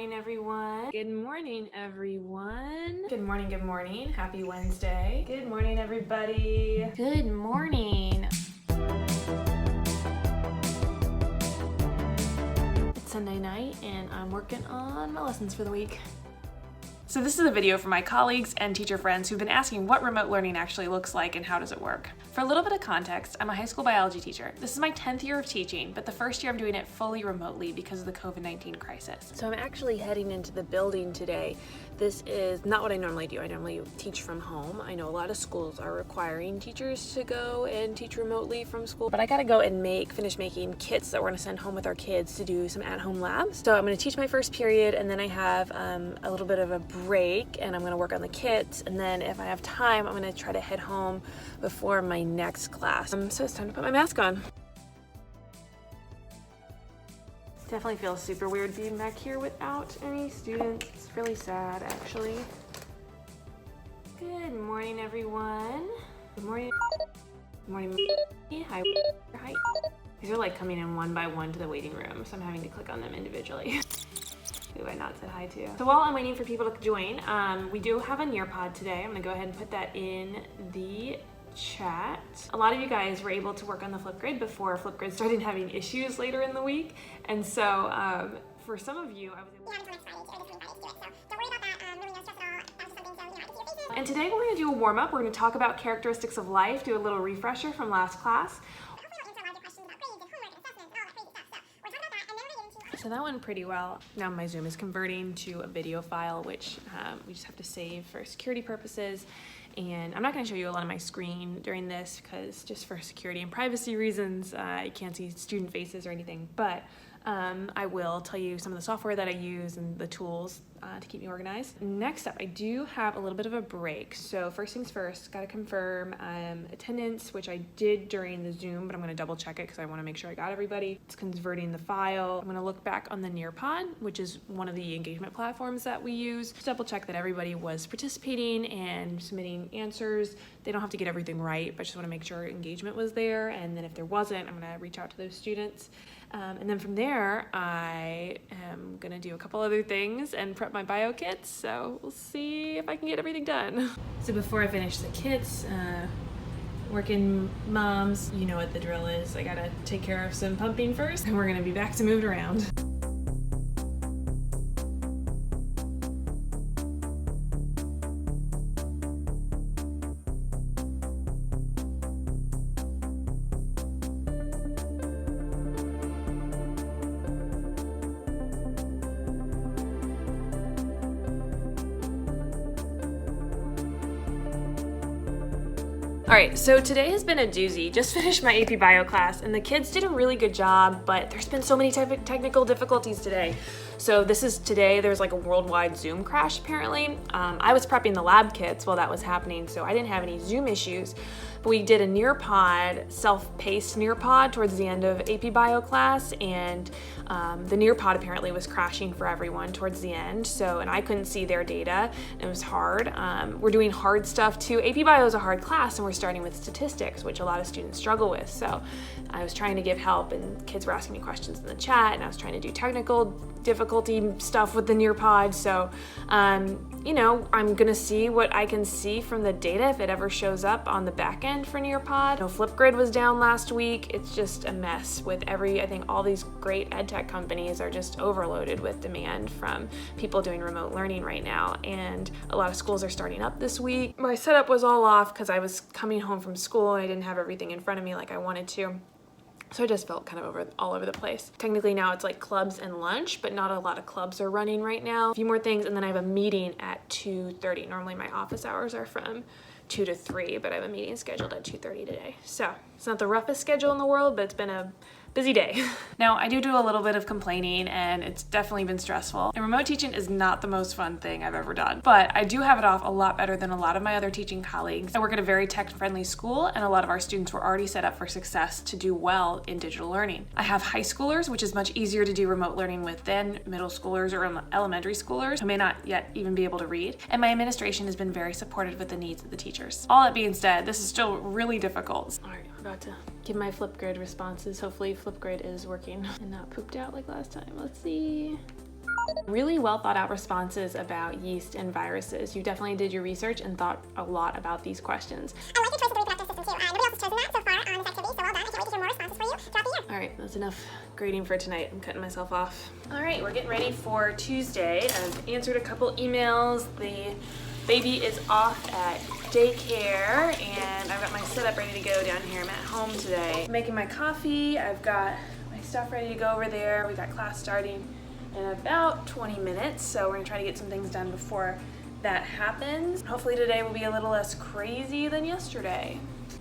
morning, everyone. Good morning, everyone. Good morning, good morning. Happy Wednesday. Good morning, everybody. Good morning. It's Sunday night and I'm working on my lessons for the week. So this is a video for my colleagues and teacher friends who've been asking what remote learning actually looks like and how does it work. For a little bit of context, I'm a high school biology teacher. This is my 10th year of teaching, but the first year I'm doing it fully remotely because of the COVID-19 crisis. So I'm actually heading into the building today. This is not what I normally do. I normally teach from home. I know a lot of schools are requiring teachers to go and teach remotely from school, but I gotta go and finish making kits that we're gonna send home with our kids to do some at-home labs. So I'm gonna teach my first period and then I have a little bit of a break and I'm gonna work on the kits, and then if I have time, I'm gonna try to head home before my next class. So it's time to put my mask on. Definitely feels super weird being back here without any students. It's really sad, actually. Good morning, everyone. Good morning. Good morning. Hi. Hi. These are like coming in one by one to the waiting room, so I'm having to click on them individually. Who I not said hi to. So while I'm waiting for people to join, we do have a Nearpod today. I'm gonna go ahead and put that in the chat. A lot of you guys were able to work on the Flipgrid before Flipgrid started having issues later in the week. And so for some of you, I was able to... And today we're gonna do a warm-up. We're gonna talk about characteristics of life, do a little refresher from last class. So that went pretty well. Now my Zoom is converting to a video file, which we just have to save for security purposes. And I'm not gonna show you a lot of my screen during this because just for security and privacy reasons, I can't see student faces or anything, but I will tell you some of the software that I use and the tools to keep me organized. Next up, I do have a little bit of a break. So first things first, gotta confirm attendance, which I did during the Zoom, but I'm gonna double check it because I wanna make sure I got everybody. It's converting the file. I'm gonna look back on the Nearpod, which is one of the engagement platforms that we use. Just double check that everybody was participating and submitting answers. They don't have to get everything right, but just wanna make sure engagement was there. And then if there wasn't, I'm gonna reach out to those students. And then from there, I am gonna do a couple other things and prep my bio kits, so we'll see if I can get everything done. So before I finish the kits, working moms, you know what the drill is. I gotta take care of some pumping first, and we're gonna be back to moving around. All right, so today has been a doozy. Just finished my AP Bio class and the kids did a really good job, but there's been so many technical difficulties today. So today there's like a worldwide Zoom crash apparently. I was prepping the lab kits while that was happening, so I didn't have any Zoom issues. But we did a Nearpod, self-paced Nearpod towards the end of AP Bio class, and the Nearpod apparently was crashing for everyone towards the end. And I couldn't see their data. It was hard. We're doing hard stuff too. AP Bio is a hard class, and we're starting with statistics, which a lot of students struggle with. So I was trying to give help, and kids were asking me questions in the chat, and I was trying to do technical difficulty stuff with the Nearpod. So, you know, I'm gonna see what I can see from the data if it ever shows up on the back end for Nearpod. Flipgrid was down last week. It's just a mess with I think all these great EdTech companies are just overloaded with demand from people doing remote learning right now. And a lot of schools are starting up this week. My setup was all off because I was coming home from school and I didn't have everything in front of me like I wanted to. So I just felt kind of all over the place. Technically now it's like clubs and lunch, but not a lot of clubs are running right now. A few more things, and then I have a meeting at 2:30. Normally my office hours are from 2 to 3, but I have a meeting scheduled at 2:30 today. So it's not the roughest schedule in the world, but it's been a busy day. Now, I do a little bit of complaining, and it's definitely been stressful. And remote teaching is not the most fun thing I've ever done, but I do have it off a lot better than a lot of my other teaching colleagues. I work at a very tech-friendly school, and a lot of our students were already set up for success to do well in digital learning. I have high schoolers, which is much easier to do remote learning with than middle schoolers or elementary schoolers who may not yet even be able to read. And my administration has been very supportive with the needs of the teachers. All that being said, this is still really difficult. All right, I'm about to give my Flipgrid responses. Hopefully Flipgrid is working and not pooped out like last time. Let's see. Really well thought out responses about yeast and viruses. You definitely did your research and thought a lot about these questions. I like your choice of the reproductive system too. Nobody else has chosen that so far on this activity, so well done. I can't wait to hear more responses for you throughout the year. All right, that's enough grading for tonight. I'm cutting myself off. All right, we're getting ready for Tuesday. I've answered a couple emails. The baby is off at daycare and I've got my setup ready to go down here. I'm at home today. I'm making my coffee. I've got my stuff ready to go over there. We got class starting in about 20 minutes, so we're gonna try to get some things done before that happens. Hopefully today will be a little less crazy than yesterday.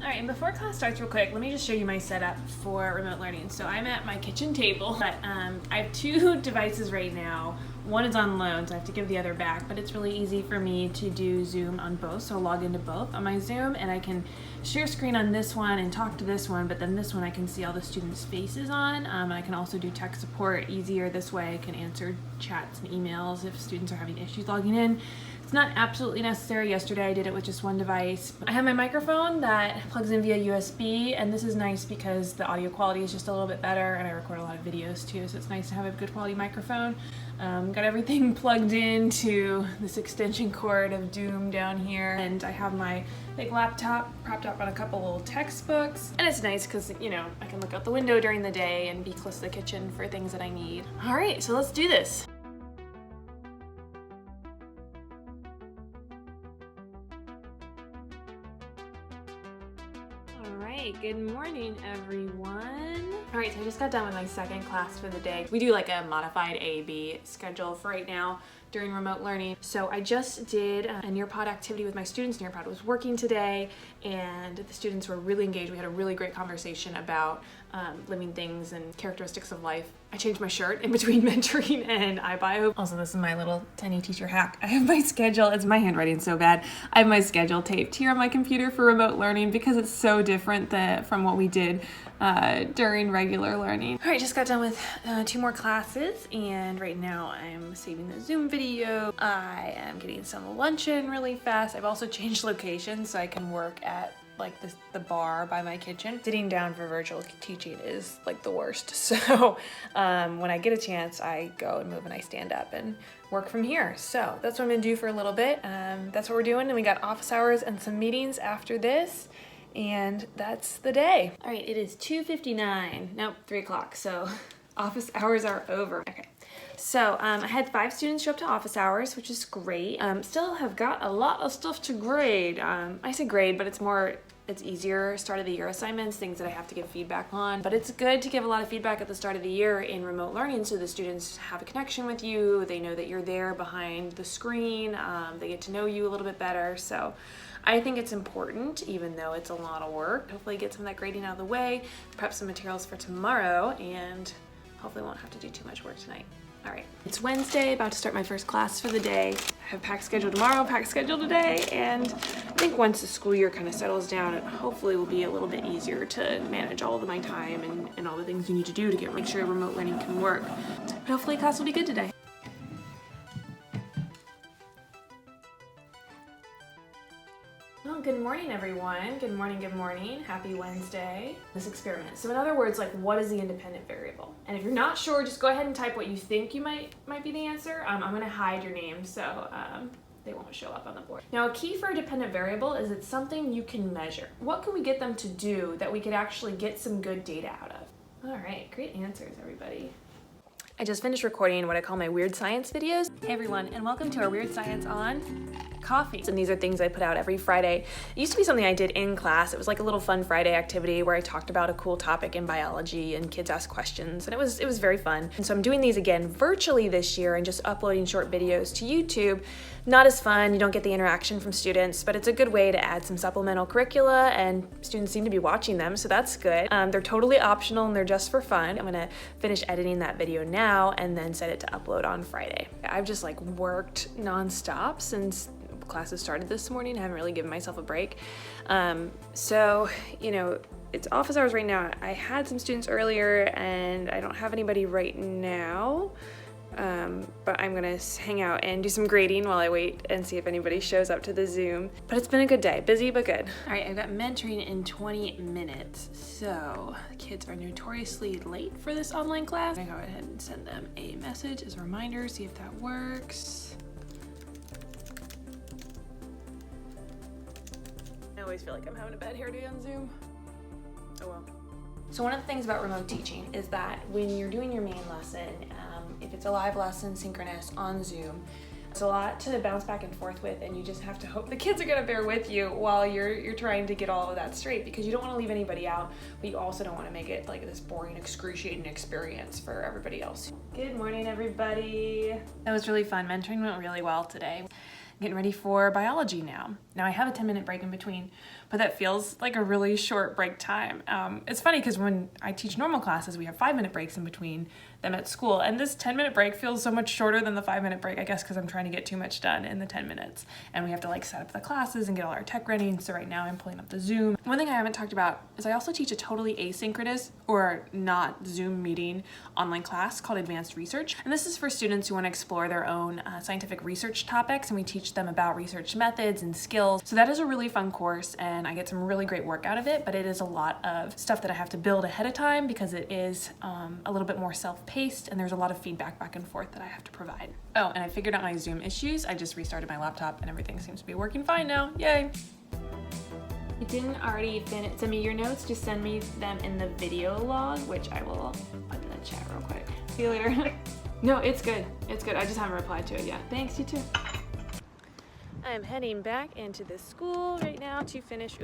All right, and before class starts real quick, let me just show you my setup for remote learning. So I'm at my kitchen table, but I have two devices right now. One is on loan, so I have to give the other back, but it's really easy for me to do Zoom on both, so I'll log into both on my Zoom, and I can share screen on this one and talk to this one, but then this one I can see all the students' faces on. I can also do tech support easier this way. I can answer chats and emails if students are having issues logging in. It's not absolutely necessary. Yesterday I did it with just one device. I have my microphone that plugs in via USB, and this is nice because the audio quality is just a little bit better, and I record a lot of videos too, so it's nice to have a good quality microphone. Got everything plugged into this extension cord of doom down here, and I have my big laptop propped up on a couple little textbooks, and it's nice because, you know, I can look out the window during the day and be close to the kitchen for things that I need. All right, so let's do this. Good morning, everyone. All right, so I just got done with my second class for the day. We do like a modified A/B schedule for right now during remote learning. So I just did a Nearpod activity with my students. Nearpod was working today, and the students were really engaged. We had a really great conversation about living things and characteristics of life. I changed my shirt in between mentoring and iBio. Also, this is my little tiny teacher hack. I have my schedule, it's my handwriting so bad. I have my schedule taped here on my computer for remote learning because it's so different from what we did during regular learning. All right, just got done with 2 more classes, and right now I'm saving the Zoom video. I am getting some lunch in really fast. I've also changed locations so I can work at like the bar by my kitchen. Sitting down for virtual teaching is like the worst. So when I get a chance, I go and move and I stand up and work from here. So that's what I'm gonna do for a little bit. That's what we're doing, and we got office hours and some meetings after this, and that's the day. All right, it is 2:59, nope, 3 o'clock, so office hours are over. Okay. So I had 5 students show up to office hours, which is great. Still have got a lot of stuff to grade. I say grade, but it's easier start of the year assignments, things that I have to give feedback on. But it's good to give a lot of feedback at the start of the year in remote learning so the students have a connection with you. They know that you're there behind the screen. They get to know you a little bit better. So I think it's important, even though it's a lot of work. Hopefully get some of that grading out of the way, prep some materials for tomorrow, and hopefully won't have to do too much work tonight. All right, it's Wednesday, about to start my first class for the day. I have pack schedule tomorrow, pack schedule today, and I think once the school year kind of settles down, it hopefully will be a little bit easier to manage all of my time and all the things you need to do to make sure remote learning can work. But hopefully class will be good today. Well, good morning, everyone. Good morning, good morning. Happy Wednesday. This experiment. So in other words, like, what is the independent variable? And if you're not sure, just go ahead and type what you think you might be the answer. I'm gonna hide your name so they won't show up on the board. Now, a key for a dependent variable is it's something you can measure. What can we get them to do that we could actually get some good data out of? All right, great answers, everybody. I just finished recording what I call my Weird Science videos. Hey everyone, and welcome to our Weird Science on coffee. And these are things I put out every Friday. It used to be something I did in class. It was like a little fun Friday activity where I talked about a cool topic in biology and kids asked questions, and it was very fun. And so I'm doing these again virtually this year and just uploading short videos to YouTube. Not as fun, you don't get the interaction from students, but it's a good way to add some supplemental curricula, and students seem to be watching them, so that's good. They're totally optional and they're just for fun. I'm gonna finish editing that video now and then set it to upload on Friday. I've just like worked nonstop since classes started this morning. I haven't really given myself a break. So, you know, it's office hours right now. I had some students earlier and I don't have anybody right now. but I'm gonna hang out and do some grading while I wait and see if anybody shows up to the Zoom. But it's been a good day, busy but good. All right, I've got mentoring in 20 minutes, so the kids are notoriously late for this online class. I'm gonna go ahead and send them a message as a reminder, see if that works. I always feel like I'm having a bad hair day on Zoom. Oh well. So one of the things about remote teaching is that when you're doing your main lesson, if it's a live lesson, synchronous, on Zoom, it's a lot to bounce back and forth with, and you just have to hope the kids are gonna bear with you while you're trying to get all of that straight, because you don't wanna leave anybody out, but you also don't wanna make it like this boring, excruciating experience for everybody else. Good morning, everybody. That was really fun. Mentoring went really well today. Getting ready for biology now. Now I have a 10-minute break in between, but that feels like a really short break time. It's funny because when I teach normal classes, we have 5-minute breaks in between them at school, and this 10-minute break feels so much shorter than the 5-minute break, I guess because I'm trying to get too much done in the 10 minutes. And we have to like set up the classes and get all our tech ready, and so right now I'm pulling up the Zoom. One thing I haven't talked about is I also teach a totally asynchronous or not Zoom meeting online class called Advanced Research. And this is for students who want to explore their own scientific research topics, and we teach them about research methods and skills. So that is a really fun course, and I get some really great work out of it, but it is a lot of stuff that I have to build ahead of time because it is a little bit more self-paced, and there's a lot of feedback back and forth that I have to provide. Oh, and I figured out my Zoom issues. I just restarted my laptop and everything seems to be working fine now. Yay! If you didn't already send me your notes, just send me them in the video log, which I will put in the chat real quick. See you later. No, it's good. It's good. I just haven't replied to it yet. Thanks, you too. I'm heading back into the school right now to finish,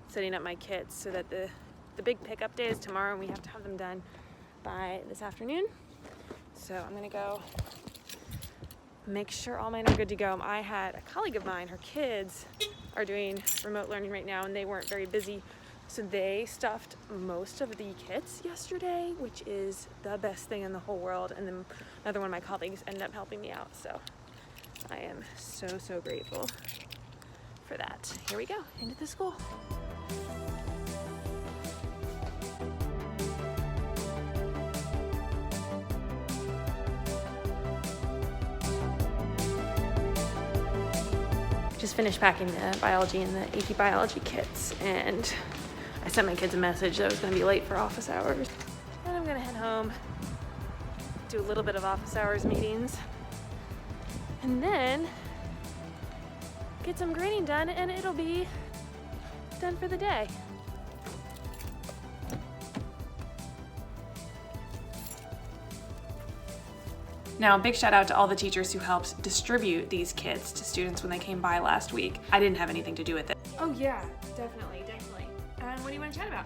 setting up my kits so that the big pickup day is tomorrow and we have to have them done by this afternoon. So I'm gonna go make sure all mine are good to go. I had a colleague of mine, her kids are doing remote learning right now and they weren't very busy. So they stuffed most of the kits yesterday, which is the best thing in the whole world. And then another one of my colleagues ended up helping me out. So I am so grateful for that. Here we go, into the school. Just finished packing the biology and the AP biology kits, and I sent my kids a message that I was gonna be late for office hours. And I'm gonna head home, do a little bit of office hours meetings, and then get some grading done, and it'll be done for the day. Now, a big shout out to all the teachers who helped distribute these kits to students when they came by last week. I didn't have anything to do with it. Oh yeah, definitely. What do you want to chat about?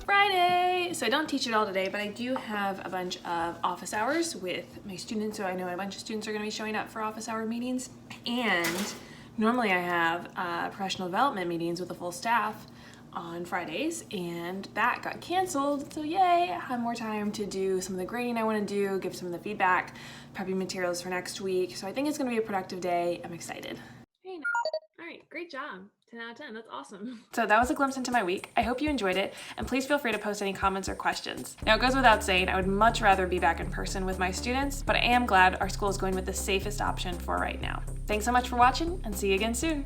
Friday! So I don't teach it all today, but I do have a bunch of office hours with my students, so I know a bunch of students are going to be showing up for office hour meetings. And normally I have professional development meetings with the full staff on Fridays, and that got canceled, so yay, I have more time to do some of the grading I want to do, give some of the feedback, prepping materials for next week. So I think it's going to be a productive day. I'm excited. Hey, all right, great job. 10 out of 10, that's awesome. So that was a glimpse into my week. I hope you enjoyed it, and please feel free to post any comments or questions. Now, it goes without saying, I would much rather be back in person with my students, but I am glad our school is going with the safest option for right now. Thanks so much for watching, and see you again soon.